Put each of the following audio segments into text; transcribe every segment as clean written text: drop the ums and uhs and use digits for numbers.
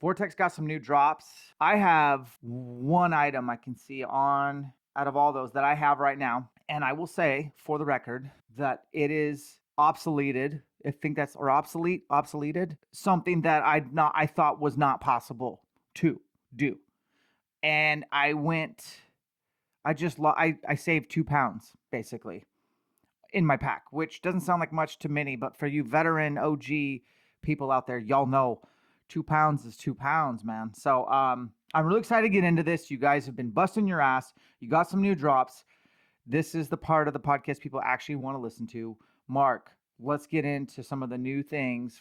Vortex got some new drops. I have one item I can see on out of all those that I have right now. And I will say, for the record, that it is obsoleted. I think that's or obsoleted. Something that I thought was not possible to do. And I saved 2 pounds basically in my pack, which doesn't sound like much to many, but for you veteran OG people out there, y'all know 2 pounds is 2 pounds, man. So I'm really excited to get into this. You guys have been busting your ass. You got some new drops. This is the part of the podcast people actually want to listen to. Mark, let's get into some of the new things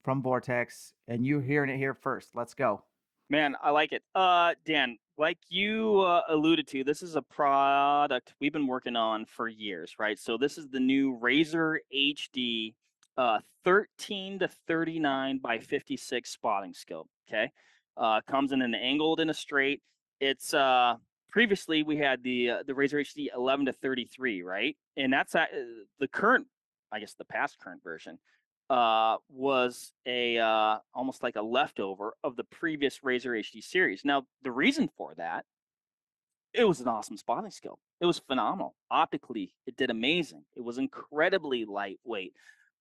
from Vortex, and you're hearing it here first. Let's go. Man, I like it. Dan, like you alluded to, this is a product we've been working on for years, right? So this is the new Razer HD 13 to 39 by 56 spotting scope. Okay, comes in an angled and a straight. It's previously we had the Razer HD 11 to 33, right? And that's the current, I guess the past current version. Was a almost like a leftover of the previous Razer HD series. Now, the reason for that, it was an awesome spotting scope. It was phenomenal. Optically, it did amazing. It was incredibly lightweight.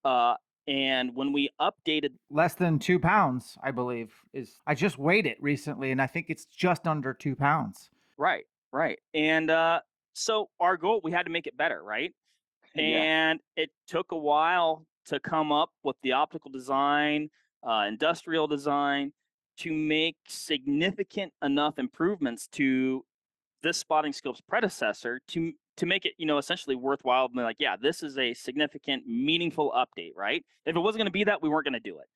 And when we updated, less than 2 pounds, I believe, I just weighed it recently, and I think it's just under 2 pounds. Right. And so our goal, we had to make it better, right? And it took a while to come up with the optical design, industrial design, to make significant enough improvements to this spotting scope's predecessor to make it, essentially worthwhile. And like, yeah, this is a significant, meaningful update, right? If it wasn't going to be that, we weren't going to do it.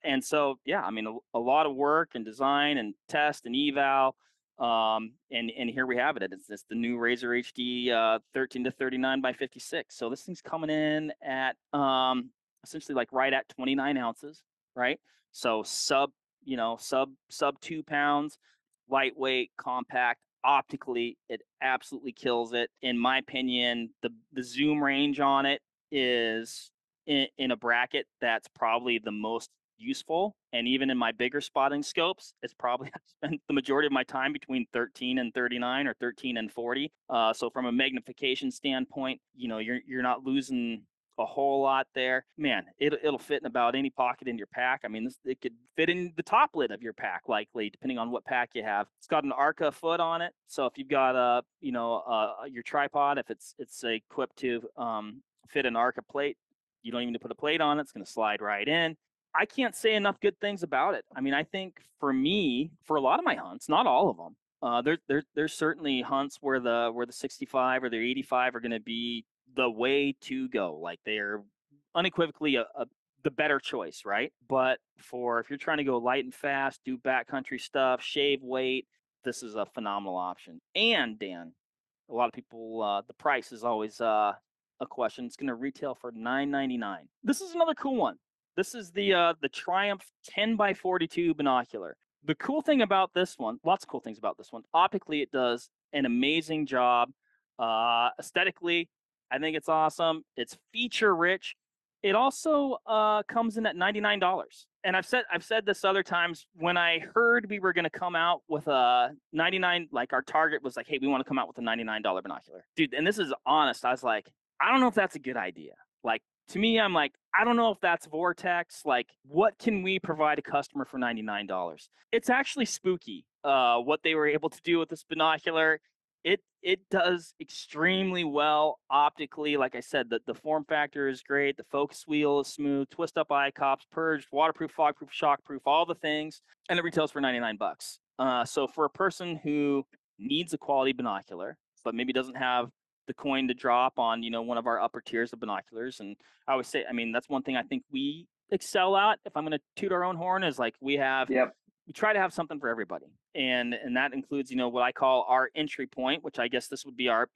And so, yeah, I mean, a lot of work and design and test and eval. And here we have it. It's the new Razer HD 13 to 39 by 56. So this thing's coming in at essentially like right at 29 ounces, right? So sub 2 pounds, lightweight, compact. Optically, it absolutely kills it. In my opinion, the zoom range on it is in a bracket that's probably the most useful. And even in my bigger spotting scopes, it's probably I spent the majority of my time between 13 and 39 or 13 and 40. So from a magnification standpoint, you're not losing a whole lot there. Man, it'll fit in about any pocket in your pack. I mean, it could fit in the top lid of your pack, likely, depending on what pack you have. It's got an Arca foot on it, so if you've got your tripod, if it's equipped to fit an Arca plate, you don't even need to put a plate on it. It's going to slide right in. I can't say enough good things about it. I mean, I think for me, for a lot of my hunts, not all of them, there's certainly hunts where the 65 or the 85 are going to be the way to go. Like they're unequivocally the better choice, right? But if you're trying to go light and fast, do backcountry stuff, shave weight, this is a phenomenal option. And Dan, a lot of people, the price is always a question. It's going to retail for $9.99. This is another cool one. This is the Triumph 10 by 42 binocular. The cool thing about this one, lots of cool things about this one. Optically, it does an amazing job. Aesthetically, I think it's awesome. It's feature rich. It also comes in at $99. And I've said this other times, when I heard we were going to come out with a 99, like our target was like, hey, we want to come out with a $99 binocular. Dude, and this is honest. I was like, I don't know if that's a good idea. Like, to me, I'm like, I don't know if that's Vortex. Like, what can we provide a customer for $99? It's actually spooky what they were able to do with this binocular. It does extremely well optically. Like I said, the form factor is great. The focus wheel is smooth, twist up eye cups, purged, waterproof, fogproof, shockproof, all the things. And it retails for $99. So for a person who needs a quality binocular, but maybe doesn't have the coin to drop on, one of our upper tiers of binoculars. And I always say, I mean, that's one thing I think we excel at. If I'm going to toot our own horn, is like we try to have something for everybody. And that includes, what I call our entry point, which I guess this would be our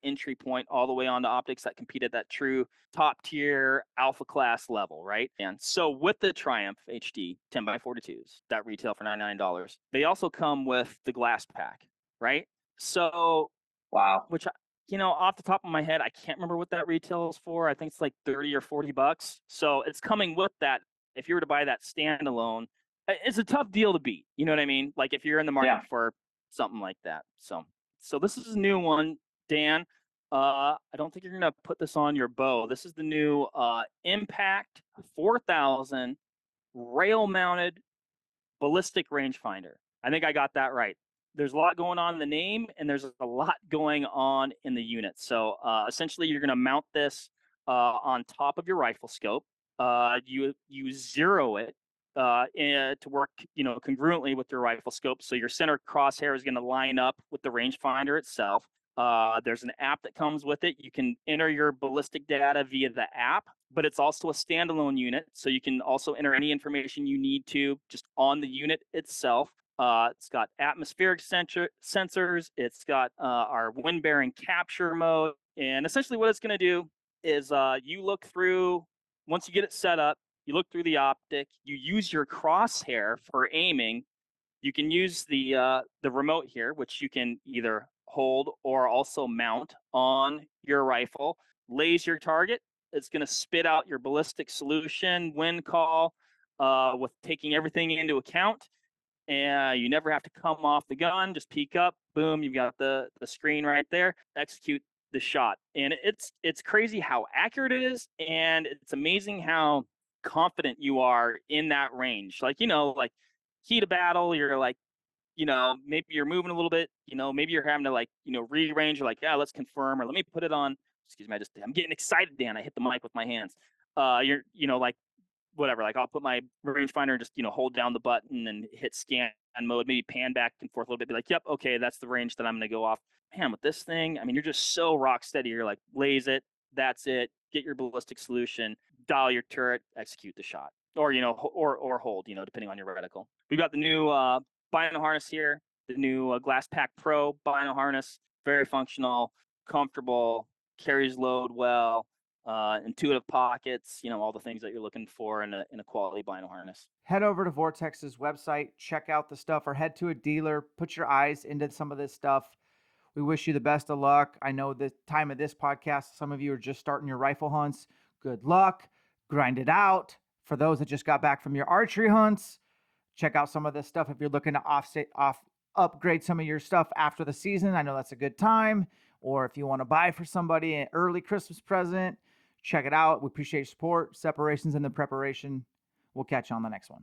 entry point all the way onto optics that compete at that true top tier alpha class level, right? And so with the Triumph HD 10 by 42s that retail for $99, they also come with the Glasspack, right? So, wow, which off the top of my head, I can't remember what that retails for. I think it's like $30 or $40. So it's coming with that. If you were to buy that standalone, it's a tough deal to beat. You know what I mean? Like if you're in the market Yeah. for something like that. So this is a new one, Dan. I don't think you're gonna put this on your bow. This is the new Impact 4000 rail-mounted ballistic rangefinder. I think I got that right. There's a lot going on in the name, and there's a lot going on in the unit. So essentially, you're gonna mount this on top of your rifle scope. You zero it to work, congruently with your rifle scope. So your center crosshair is going to line up with the rangefinder itself. There's an app that comes with it. You can enter your ballistic data via the app, but it's also a standalone unit. So you can also enter any information you need to just on the unit itself. It's got atmospheric sensors. It's got our wind bearing capture mode. And essentially what it's going to do is you look through, once you get it set up, you look through the optic, you use your crosshair for aiming. You can use the remote here, which you can either hold or also mount on your rifle. Lays your target. It's going to spit out your ballistic solution, wind call, with taking everything into account. And you never have to come off the gun. Just peek up, boom, you've got the screen right there. Execute the shot. And it's crazy how accurate it is, and it's amazing how confident you are in that range. Like, like heat of battle, you're like, maybe you're moving a little bit, maybe you're having to like, rearrange, you're like, yeah, let's confirm, or let me put it on. Excuse me, I'm getting excited, Dan. I hit the mic with my hands. You're, like, whatever, like I'll put my rangefinder and just, hold down the button and hit scan mode, maybe pan back and forth a little bit, be like, yep, okay, that's the range that I'm going to go off. Man, with this thing, I mean, you're just so rock steady. You're like, laze it, that's it, get your ballistic solution, dial your turret, execute the shot, or, or hold, depending on your reticle. We've got the new bino harness here, the new Glasspack Pro bino harness, very functional, comfortable, carries load well. Intuitive pockets, all the things that you're looking for in a quality bino harness. Head over to Vortex's website, check out the stuff, or head to a dealer, put your eyes into some of this stuff. We wish you the best of luck. I know the time of this podcast, some of you are just starting your rifle hunts. Good luck. Grind it out. For those that just got back from your archery hunts, check out some of this stuff. If you're looking to upgrade some of your stuff after the season, I know that's a good time. Or if you want to buy for somebody an early Christmas present, check it out. We appreciate your support. Separations in the preparation. We'll catch you on the next one.